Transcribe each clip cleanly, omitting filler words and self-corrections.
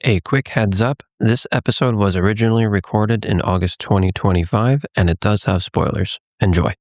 A quick heads up, this episode was originally recorded in August 2025, and it does have spoilers. Enjoy.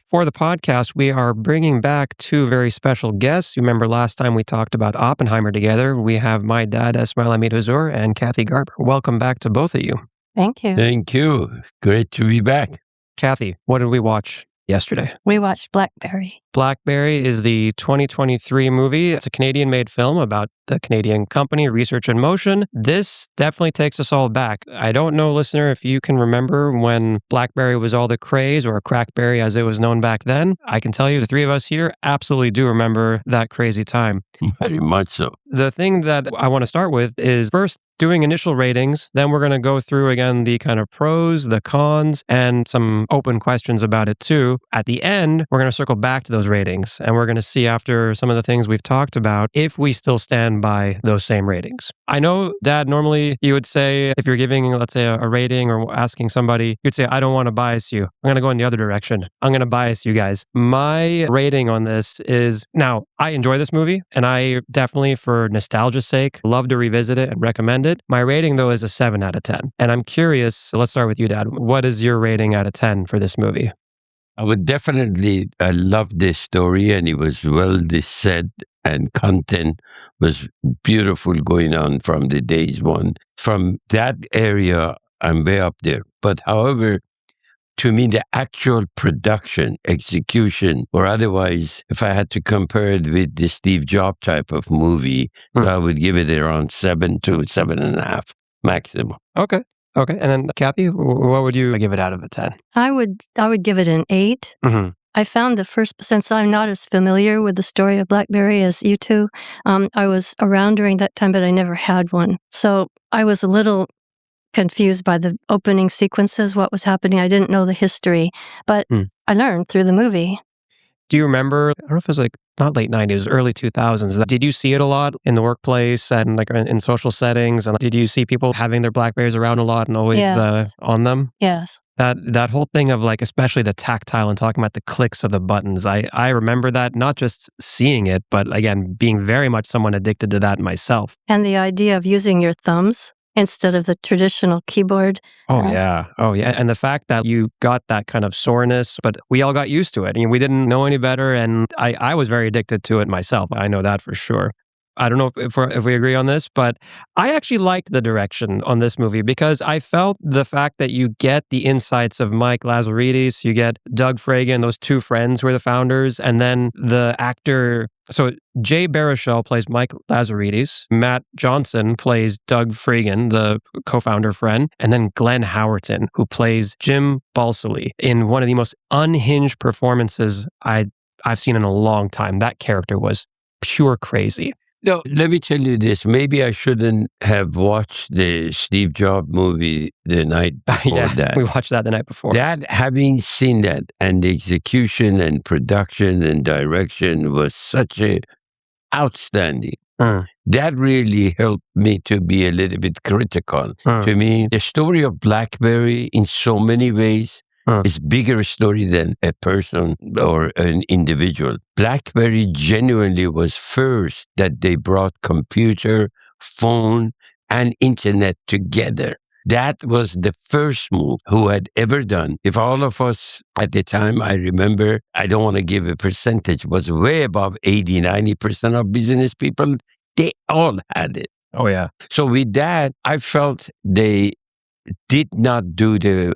For the podcast, we are bringing back two very special guests. You remember last time we talked about Oppenheimer together. We have my dad, Esmail Amid-Hozour, and Kathy Garber. Welcome back to both of you. Thank you. Thank you. Great to be back. Kathy, what did we watch yesterday? We watched BlackBerry. BlackBerry is the 2023 movie. It's a Canadian-made film about the Canadian company Research in Motion. This definitely takes us all back. I don't know, listener, if you can remember when BlackBerry was all the craze, or Crackberry as it was known back then. I can tell you the three of us here absolutely do remember that crazy time. Very much so. The thing that I want to start with is first doing initial ratings, then we're going to go through again the kind of pros, the cons, and some open questions about it too. At the end, we're going to circle back to those ratings, and we're going to see after some of the things we've talked about if we still stand by those same ratings. I know, Dad, normally you would say, if you're giving, let's say, a rating or asking somebody, you'd say, I don't want to bias you. I'm going to go in the other direction. I'm going to bias you guys. My rating on this is, now, I enjoy this movie, and I definitely, for nostalgia's sake, love to revisit it and recommend it. My rating, though, is a 7 out of 10. And I'm curious, so let's start with you, Dad. What is your rating out of 10 for this movie? I love this story, and it was well said, and content was beautiful going on from the days one. From that area, I'm way up there. But however, to me, the actual production, execution, or otherwise, if I had to compare it with the Steve Jobs type of movie, so I would give it around 7 to 7.5 maximum. Okay. And then, Kathy, what would you give it out of a 10? I would give it an 8. Mm-hmm. I found since I'm not as familiar with the story of BlackBerry as you two, I was around during that time, but I never had one. So I was a little confused by the opening sequences, what was happening. I didn't know the history, but I learned through the movie. Do you remember, I don't know if it was like not late 90s, early 2000s, did you see it a lot in the workplace and like in social settings? And did you see people having their BlackBerries around a lot and always on them? Yes. That whole thing of like, especially the tactile and talking about the clicks of the buttons, I remember that, not just seeing it, but again, being very much someone addicted to that myself. And the idea of using your thumbs instead of the traditional keyboard. Oh, yeah. And the fact that you got that kind of soreness, but we all got used to it. I mean, we didn't know any better, and I was very addicted to it myself. I know that for sure. I don't know if we agree on this, but I actually liked the direction on this movie because I felt the fact that you get the insights of Mike Lazaridis, you get Doug Fragan, those two friends who are the founders, and then the actor. So Jay Baruchel plays Mike Lazaridis, Matt Johnson plays Doug Fragan, the co-founder friend, and then Glenn Howerton, who plays Jim Balsillie in one of the most unhinged performances I've seen in a long time. That character was pure crazy. No, let me tell you this. Maybe I shouldn't have watched the Steve Jobs movie the night before that. We watched that the night before. Having seen that, and the execution and production and direction was such a outstanding. That really helped me to be a little bit critical. To me, the story of BlackBerry in so many ways is bigger story than a person or an individual. BlackBerry genuinely was first that they brought computer, phone, and internet together. That was the first move who had ever done. If all of us at the time, I remember, I don't want to give a percentage, was way above 80, 90% of business people, they all had it. Oh, yeah. So with that, I felt they did not do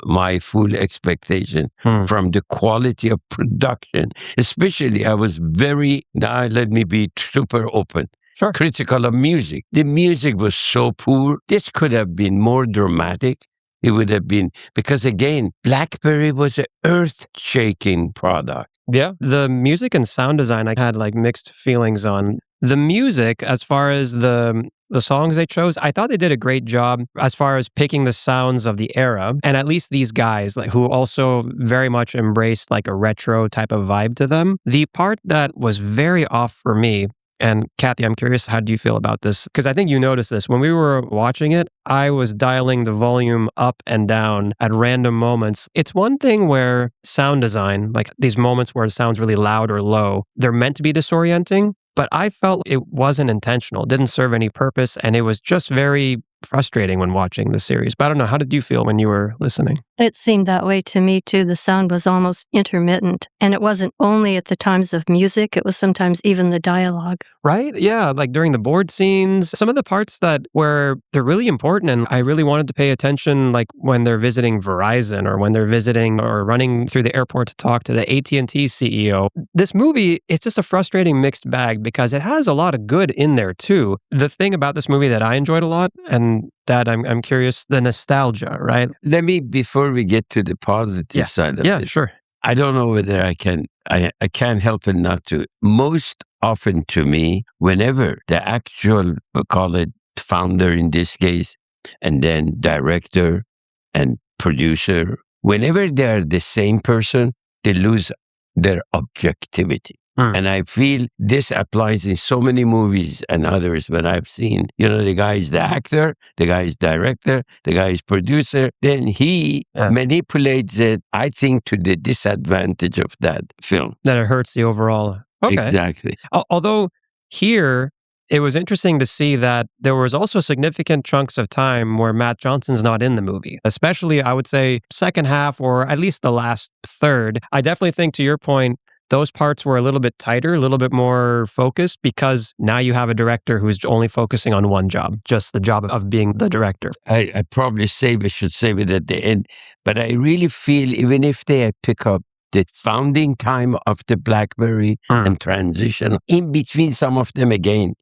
my full expectation from the quality of production. Especially, I was let me be super open. Sure. Critical of music. The music was so poor. This could have been more dramatic. It would have been, because again, BlackBerry was an earth-shaking product. Yeah. The music and sound design, I had like mixed feelings on. The music, as far as the songs they chose, I thought they did a great job as far as picking the sounds of the era. And at least these guys, like, who also very much embraced like a retro type of vibe to them. The part that was very off for me, And Kathy, I'm curious, how do you feel about this? Because I think you noticed this. When we were watching it, I was dialing the volume up and down at random moments. It's one thing where sound design, like these moments where it sounds really loud or low, they're meant to be disorienting, but I felt it wasn't intentional, didn't serve any purpose, and it was just very frustrating when watching the series. But I don't know, how did you feel when you were listening? It seemed that way to me too. The sound was almost intermittent. And it wasn't only at the times of music, it was sometimes even the dialogue. Right? Yeah, like during the board scenes, some of the parts that where they're really important and I really wanted to pay attention, like when they're visiting Verizon or when they're visiting or running through the airport to talk to the AT&T CEO. This movie, it's just a frustrating mixed bag because it has a lot of good in there too. The thing about this movie that I enjoyed a lot, and that I'm curious, the nostalgia, right? Let me, before we get to the positive side of it, Sure. I don't know whether I can't help it not to. Most often to me, whenever the actual, we'll call it founder in this case, and then director and producer, whenever they're the same person, they lose their objectivity. And I feel this applies in so many movies and others when I've seen, the guy is the actor, the guy is director, the guy is producer, then he manipulates it, I think, to the disadvantage of that film. That it hurts the overall. Okay. Exactly. Although here, it was interesting to see that there was also significant chunks of time where Matt Johnson's not in the movie, especially, I would say, second half or at least the last third. I definitely think, to your point, those parts were a little bit tighter, a little bit more focused because now you have a director who's only focusing on one job, just the job of being the director. I probably should save it at the end, but I really feel even if they had pick up the founding time of the BlackBerry and transition in between some of them again,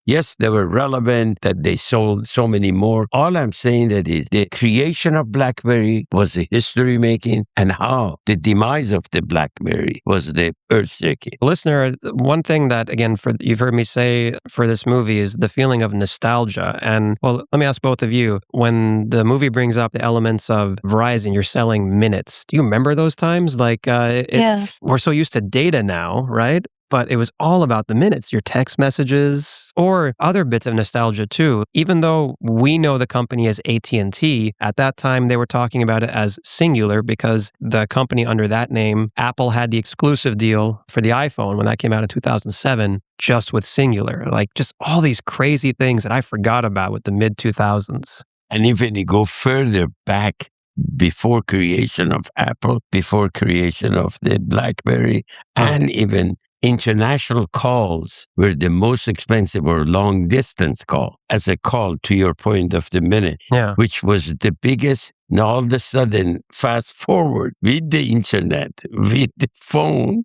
yes, they were relevant, that they sold so many more. All I'm saying that is the creation of BlackBerry was a history making, and how the demise of the BlackBerry was the earth shaking. Listener, one thing that, again, you've heard me say for this movie is the feeling of nostalgia. And, well, let me ask both of you, when the movie brings up the elements of Verizon, you're selling minutes. Do you remember those times? Like, Yes. we're so used to data now, right? But it was all about the minutes, your text messages, or other bits of nostalgia too. Even though we know the company as AT&T, at that time they were talking about it as Singular because the company under that name, Apple had the exclusive deal for the iPhone when that came out in 2007, just with Singular. Like just all these crazy things that I forgot about with the mid-2000s. And even you go further back, before creation of Apple, before creation of the BlackBerry, and even international calls were the most expensive or long distance call as a call, to your point of the minute, which was the biggest. Now all of a sudden, fast forward with the internet, with the phone,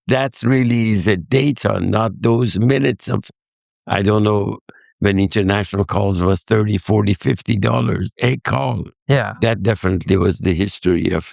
that's really the data, not those minutes of, I don't know, when international calls was $30, $40, $50 a call. Yeah. That definitely was the history of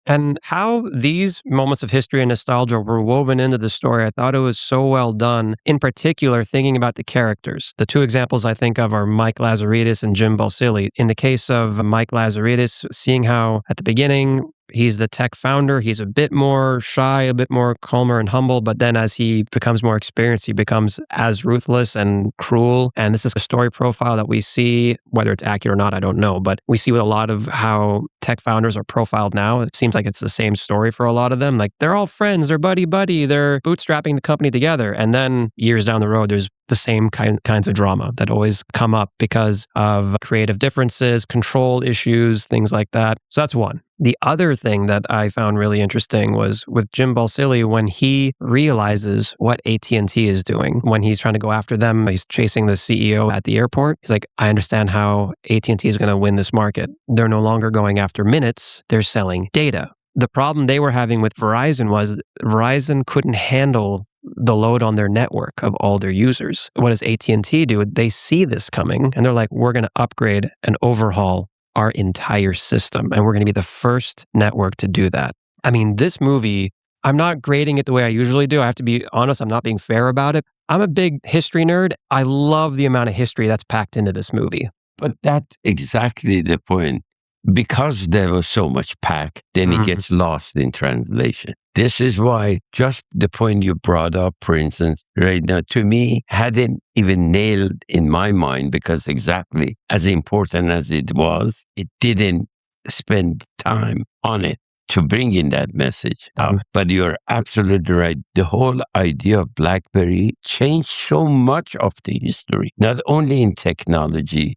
And how these moments of history and nostalgia were woven into the story, I thought it was so well done. In particular, thinking about the characters. The two examples I think of are Mike Lazaridis and Jim Balsillie. In the case of Mike Lazaridis, seeing how at the beginning, he's the tech founder. He's a bit more shy, a bit more calmer and humble. But then as he becomes more experienced, he becomes as ruthless and cruel. And this is a story profile that we see, whether it's accurate or not, I don't know. But we see with a lot of how tech founders are profiled now. It seems like it's the same story for a lot of them. Like they're all friends, they're buddy-buddy, they're bootstrapping the company together. And then years down the road, there's the same kinds of drama that always come up because of creative differences, control issues, things like that. So that's one. The other thing that I found really interesting was with Jim Balsillie, when he realizes what AT&T is doing, when he's trying to go after them, he's chasing the CEO at the airport. He's like, I understand how AT&T is going to win this market. They're no longer going after minutes, they're selling data. The problem they were having with Verizon was Verizon couldn't handle the load on their network of all their users. What does AT&T do? They see this coming and they're like, we're going to upgrade and overhaul our entire system. And we're going to be the first network to do that. I mean, this movie, I'm not grading it the way I usually do. I have to be honest, I'm not being fair about it. I'm a big history nerd. I love the amount of history that's packed into this movie. But that's exactly the point. because there was so much pack, then it gets lost in translation. This is why just the point you brought up, for instance, right now, to me, hadn't even nailed in my mind, because exactly as important as it was, it didn't spend time on it to bring in that message. But you're absolutely right. The whole idea of BlackBerry changed so much of the history, not only in technology,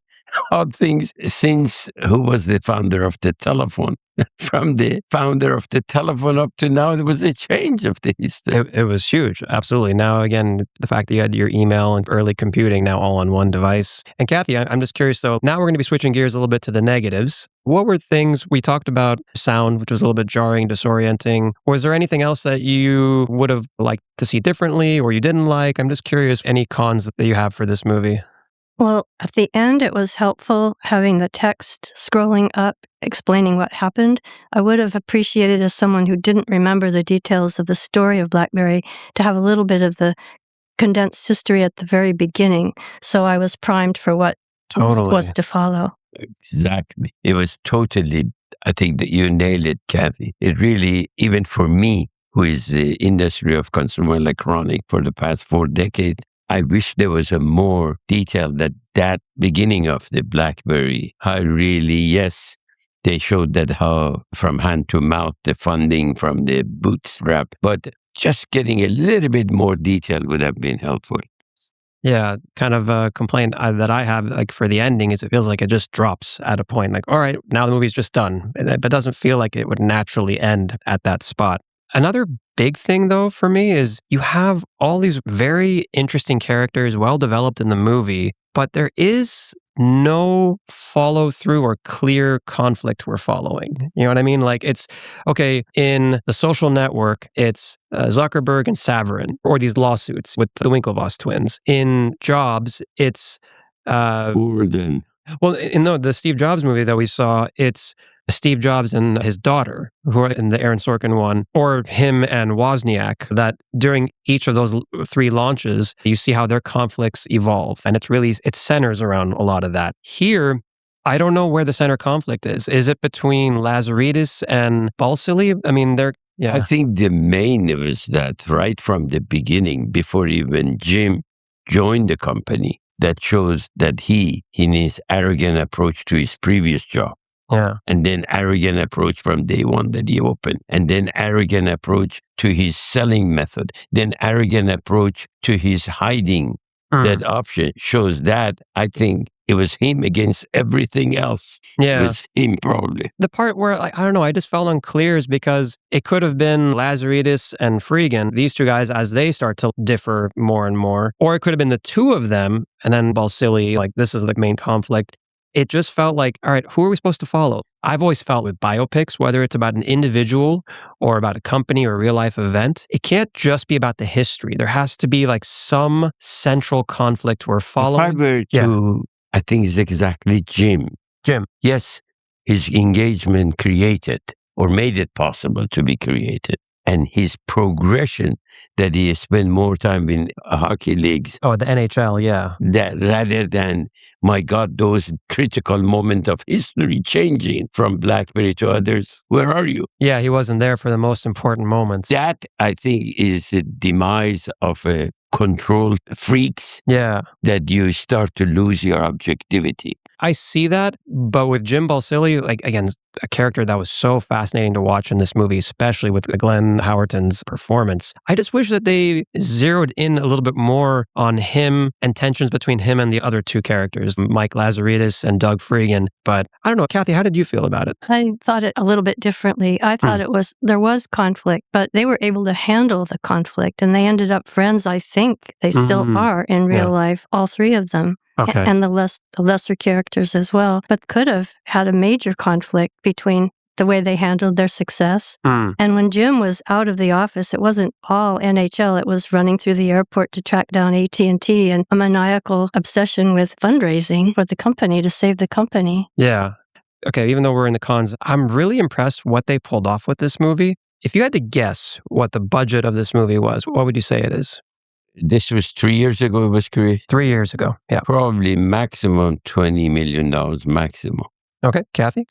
how things since who was the founder of the telephone? From the founder of the telephone up to now, there was a change of the history. It was huge. Absolutely. Now, again, the fact that you had your email and early computing now all on one device. And Kathy, I'm just curious, though, now we're going to be switching gears a little bit to the negatives. What were things we talked about? Sound, which was a little bit jarring, disorienting. Was there anything else that you would have liked to see differently or you didn't like? I'm just curious, any cons that you have for this movie? Well, at the end, it was helpful having the text scrolling up, explaining what happened. I would have appreciated, as someone who didn't remember the details of the story of BlackBerry, to have a little bit of the condensed history at the very beginning, so I was primed for what was to follow. Exactly. It was totally, I think that you nailed it, Kathy. It really, even for me, who is the industry of consumer electronic for the past 4 decades, I wish there was a more detail that beginning of the BlackBerry, how really, yes, they showed that how from hand to mouth, the funding from the bootstrap, but just getting a little bit more detail would have been helpful. Yeah, kind of a complaint that I have, like, for the ending is it feels like it just drops at a point. Like, all right, now the movie's just done. But doesn't feel like it would naturally end at that spot. Another big thing, though, for me is you have all these very interesting characters, well developed in the movie, but there is no follow through or clear conflict we're following. You know what I mean? Like, it's okay in The Social Network, it's Zuckerberg and Saverin, or these lawsuits with the Winklevoss twins. In Jobs, it's Then. well, in the Steve Jobs movie that we saw, it's Steve Jobs and his daughter, who are in the Aaron Sorkin one, or him and Wozniak, that during each of those 3 launches, you see how their conflicts evolve. And it centers around a lot of that. Here, I don't know where the center conflict is. Is it between Lazaridis and Balsillie? I mean, I think the main was that right from the beginning, before even Jim joined the company, that shows that he, in his arrogant approach to his previous job, and then arrogant approach from day one that he opened, and then arrogant approach to his selling method, then arrogant approach to his hiding that option, shows that I think it was him against everything else. Yeah. It was him probably. The part where, I don't know, I just felt unclear is because it could have been Lazaridis and Freegan, these 2 guys, as they start to differ more and more. Or it could have been the 2 of them, and then Balsillie, like, this is the main conflict. It just felt like, all right, who are we supposed to follow? I've always felt with biopics, whether it's about an individual or about a company or a real life event, it can't just be about the history. There has to be like some central conflict we're following. If I were to, I think it's exactly Jim. Yes, his engagement created or made it possible to be created. And his progression that he spent more time in hockey leagues. Oh, the NHL, yeah. That rather than, my God, those critical moments of history changing from BlackBerry to others. Where are you? Yeah, he wasn't there for the most important moments. That, I think, is the demise of control freaks. Yeah. That you start to lose your objectivity. I see that, but with Jim Balsillie, like, again, a character that was so fascinating to watch in this movie, especially with Glenn Howerton's performance. I just wish that they zeroed in a little bit more on him and tensions between him and the other 2 characters, Mike Lazaridis and Doug Freegan. But I don't know, Kathy, how did you feel about it? I thought it a little bit differently. I thought there was conflict, but they were able to handle the conflict, and they ended up friends. I think they still are in real life, all 3 of them. Okay. And the lesser characters as well, but could have had a major conflict between the way they handled their success. And when Jim was out of the office, it wasn't all NHL. It was running through the airport to track down AT&T and a maniacal obsession with fundraising for the company to save the company. Yeah. Okay, even though we're in the cons, I'm really impressed what they pulled off with this movie. If you had to guess what the budget of this movie was, what would you say it is? This was 3 years ago it was created? 3 years ago, yeah. Probably maximum $20 million, maximum. Okay, Kathy?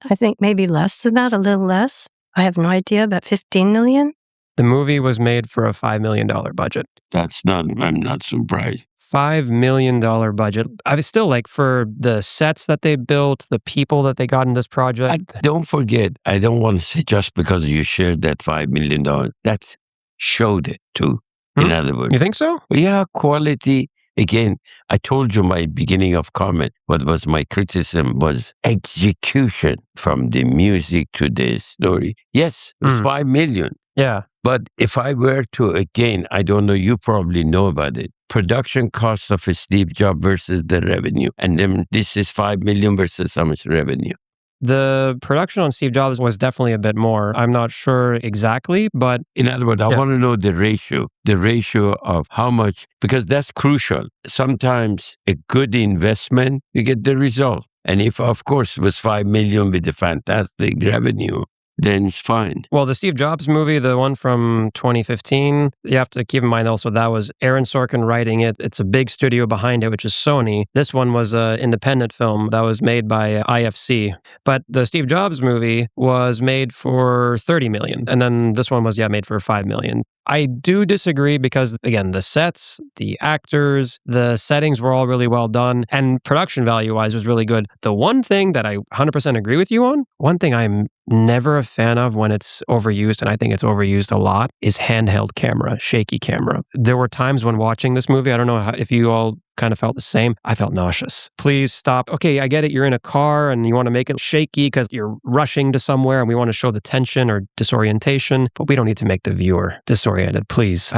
I think maybe less than that, a little less. I have no idea, about 15 million. The movie was made for a $5 million budget. I'm not surprised. $5 million budget. I was still like, for the sets that they built, the people that they got in this project. Don't forget, I don't want to say just because you shared that $5 million, that showed it too. In other words. You think so? Yeah, quality. Again, I told you my beginning of comment, what was my criticism was execution from the music to the story. Yes, it was 5 million. Yeah. But if I were to, again, I don't know, you probably know about it. Production cost of a Steve Jobs versus the revenue. And then this is 5 million versus how much revenue? The production on Steve Jobs was definitely a bit more. I'm not sure exactly, but... In other words, I want to know the ratio of how much, because that's crucial. Sometimes a good investment, you get the result. And if, of course, it was 5 million with a fantastic revenue, then it's fine. Well, the Steve Jobs movie, the one from 2015, you have to keep in mind also that was Aaron Sorkin writing it. It's a big studio behind it, which is Sony. This one was an independent film that was made by IFC. But the Steve Jobs movie was made for 30 million. And then this one was, made for 5 million. I do disagree because, again, the sets, the actors, the settings were all really well done, and production value-wise was really good. The one thing that I 100% agree with you on, one thing I'm never a fan of when it's overused, and I think it's overused a lot, is handheld camera, shaky camera. There were times when watching this movie, I don't know if you all kind of felt the same. I felt nauseous. Please stop. Okay, I get it. You're in a car and you want to make it shaky because you're rushing to somewhere and we want to show the tension or disorientation, but we don't need to make the viewer disoriented. Please.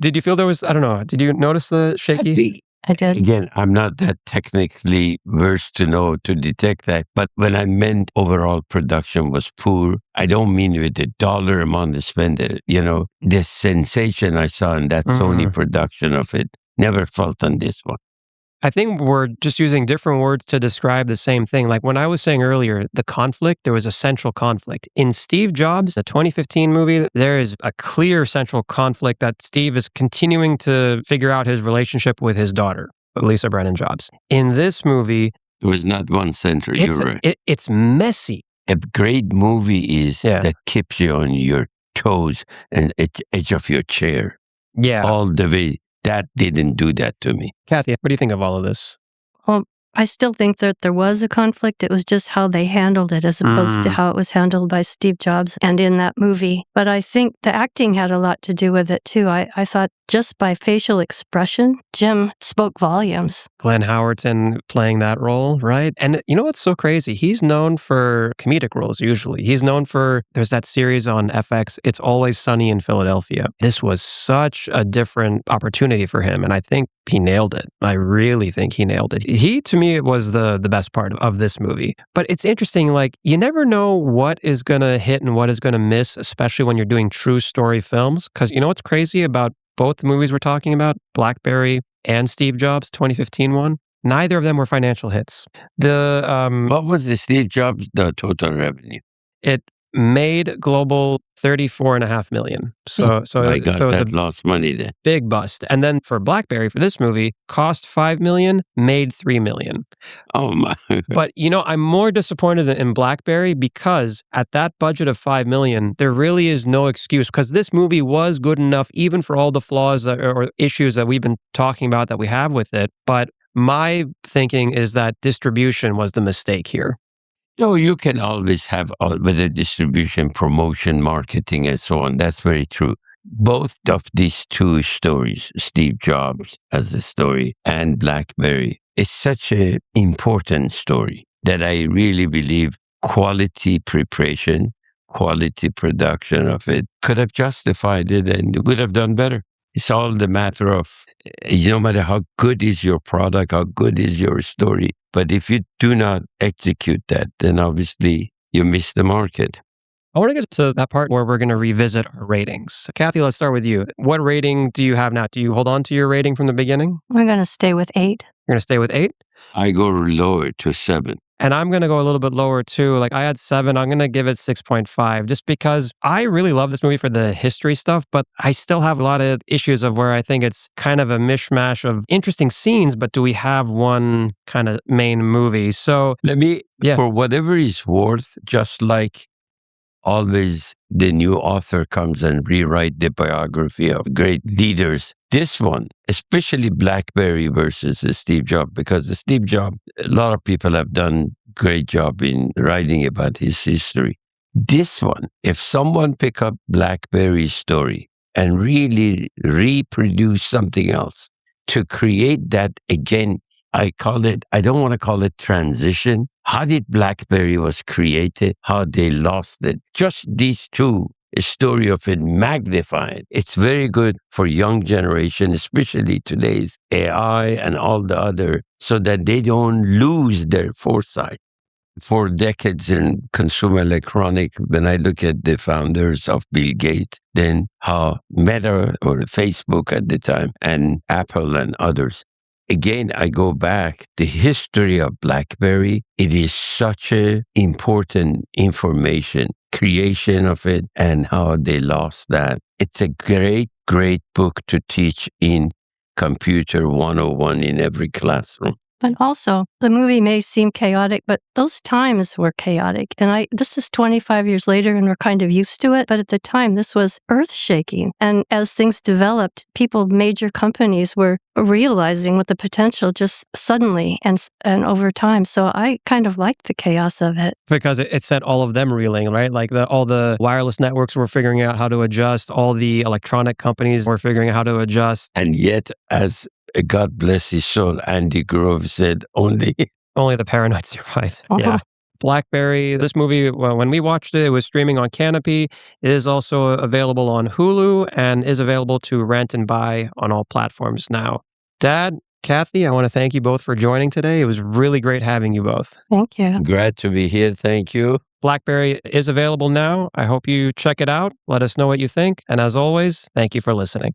Did you feel there was, I don't know, did you notice the shaky? I did. Again, I'm not that technically versed to detect that. But when I meant overall production was poor, I don't mean with the dollar amount to spend it. The sensation I saw in that Sony production of it, never felt on this one. I think we're just using different words to describe the same thing. Like when I was saying earlier, the conflict, there was a central conflict. In Steve Jobs, the 2015 movie, there is a clear central conflict that Steve is continuing to figure out his relationship with his daughter, Lisa Brennan Jobs. In this movie... It was not one center, you're right. It's messy. A great movie is that keeps you on your toes and edge of your chair. Yeah. All the way. That didn't do that to me. Kathy, what do you think of all of this? Well, I still think that there was a conflict. It was just how they handled it as opposed to how it was handled by Steve Jobs and in that movie. But I think the acting had a lot to do with it too. I thought just by facial expression, Jim spoke volumes. Glenn Howerton playing that role, right? And you know what's so crazy? He's known for comedic roles usually. He's known for, there's that series on FX, It's Always Sunny in Philadelphia. This was such a different opportunity for him, and I think he nailed it. I really think he nailed it. He, to me, was the best part of this movie. But it's interesting, like, you never know what is going to hit and what is going to miss, especially when you're doing true story films. Because you know what's crazy about both the movies we're talking about, BlackBerry and Steve Jobs, 2015 one? Neither of them were financial hits. What was the Steve Jobs total revenue? It made global 34.5 million. That lost money then. Big bust. And then for BlackBerry, for this movie, cost 5 million, made 3 million. Oh my. But I'm more disappointed in BlackBerry because at that budget of 5 million, there really is no excuse because this movie was good enough even for all the flaws or issues that we've been talking about that we have with it. But my thinking is that distribution was the mistake here. No, you can always have whether distribution, promotion, marketing, and so on. That's very true. Both of these two stories, Steve Jobs as a story and BlackBerry, is such an important story that I really believe quality preparation, quality production of it could have justified it and would have done better. It's all the matter of, no matter how good is your product, how good is your story, but if you do not execute that, then obviously you miss the market. I want to get to that part where we're going to revisit our ratings. Kathy, let's start with you. What rating do you have now? Do you hold on to your rating from the beginning? I'm going to stay with 8. You're going to stay with 8? I go lower to 7. And I'm going to go a little bit lower too. Like I had 7, I'm going to give it 6.5 just because I really love this movie for the history stuff, but I still have a lot of issues of where I think it's kind of a mishmash of interesting scenes, but do we have one kind of main movie? So Let me, yeah. for whatever it's worth, just like always the new author comes and rewrite the biography of great leaders. This one, especially BlackBerry versus Steve Jobs, because Steve Jobs, a lot of people have done great job in writing about his history. This one, if someone pick up BlackBerry's story and really reproduce something else to create that again, I don't want to call it transition. How did BlackBerry was created? How they lost it? Just these two, a story of it magnified. It's very good for young generation, especially today's AI and all the other, so that they don't lose their foresight. For decades in consumer electronic, when I look at the founders of Bill Gates, then how Meta or Facebook at the time and Apple and others, again, I go back, the history of BlackBerry, it is such a important information, creation of it and how they lost that. It's a great, great book to teach in Computer 101 in every classroom. But also, the movie may seem chaotic, but those times were chaotic. And this is 25 years later, and we're kind of used to it. But at the time, this was earth-shaking. And as things developed, major companies were realizing what the potential just suddenly and over time. So I kind of liked the chaos of it. Because it sent all of them reeling, right? Like all the wireless networks were figuring out how to adjust. All the electronic companies were figuring out how to adjust. And yet, as God bless his soul, Andy Grove said, only the paranoid survive. Uh-huh. Yeah. BlackBerry, this movie, when we watched it, it was streaming on Canopy. It is also available on Hulu and is available to rent and buy on all platforms now. Dad, Kathy, I want to thank you both for joining today. It was really great having you both. Thank you. Glad to be here. Thank you. BlackBerry is available now. I hope you check it out. Let us know what you think. And as always, thank you for listening.